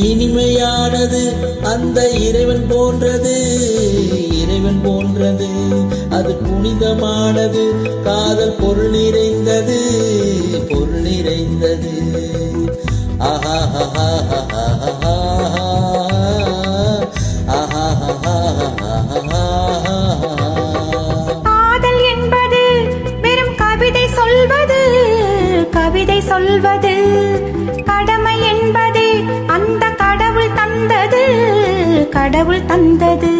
இனிமையானது அந்த இறைவன் போன்றது, இறைவன் போன்றது. அது புனிதமானது, காதல் பொருள் நிறைந்தது, பொருள் நிறைந்தது. ஆஹா ஆஹா ஆஹா ஆஹா காதல் என்பது வெறும் கவிதை சொல்வது, கவிதை சொல்வது. கடமை என்பது அந்த கடவுள் தந்தது, கடவுள் தந்தது.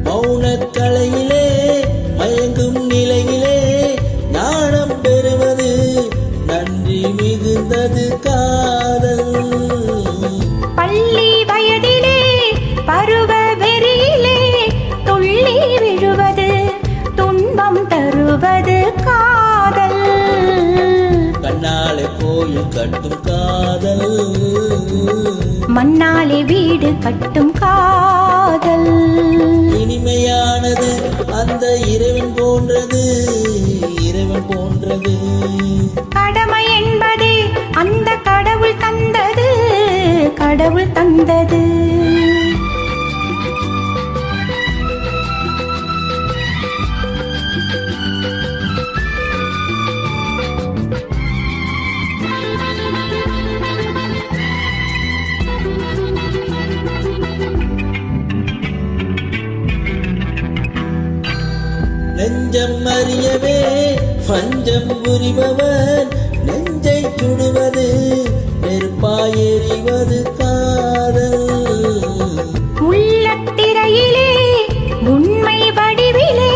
மௌனக்கலையிலே மயங்கும் நிலையிலே ஞானம் பெறுவது, நன்றி மிகுந்தது காதல். பள்ளி வயதிலே பருவ வெறியிலே துள்ளி விழுவது, துன்பம் தருவது காதல். கண்ணாலே கோயில் கட்டும் காதல், மண்ணாலே வீடு கட்டும் காதல். இனிமையானது அந்த இறைவன் போன்றது, இறைவன் போன்றது. கடமை என்பது அந்த கடவுள் தந்தது, கடவுள் தந்தது. நெஞ்சம் அறியவே பஞ்சம் புரிபவன், நெஞ்சை சுடுவது நெருப்பாய் எறிவது காதல். உள்ளத்திரையிலே உண்மை வடிவிலே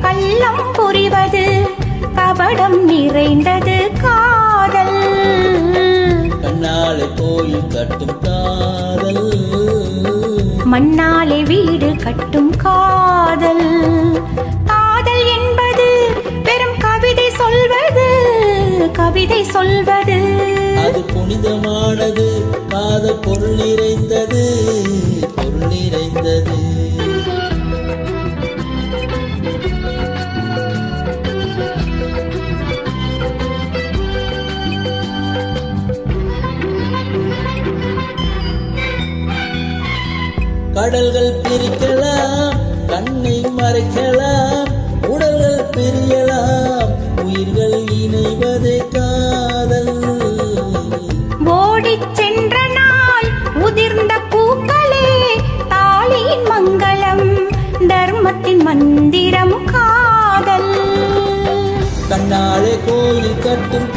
கள்ளம் புரிவது, கபடம் நிறைந்தது காதல். கண்ணாலே கோயில் கட்டும் காதல், மண்ணாலே வீடு கட்டும் காதல். காதல் என்பது வெறும் கவிதை சொல்வது, கவிதை சொல்வது. அது புனிதமானது, காதல் பொருள் நிறைந்தது, பொருள் நிறைந்தது. கடல்கள் பிரிக்கலாம், கண்ணை மறைக்கலாம், உடல்கள் பிரியலாம், உயிர்கள் இணைவதே காதல். ஓடிச் சென்ற நாள் உதிர்ந்த பூக்களே தாலியின் மங்களம், தர்மத்தின் மந்திரம் காதல். கண்ணாலே கோயில் கட்டும்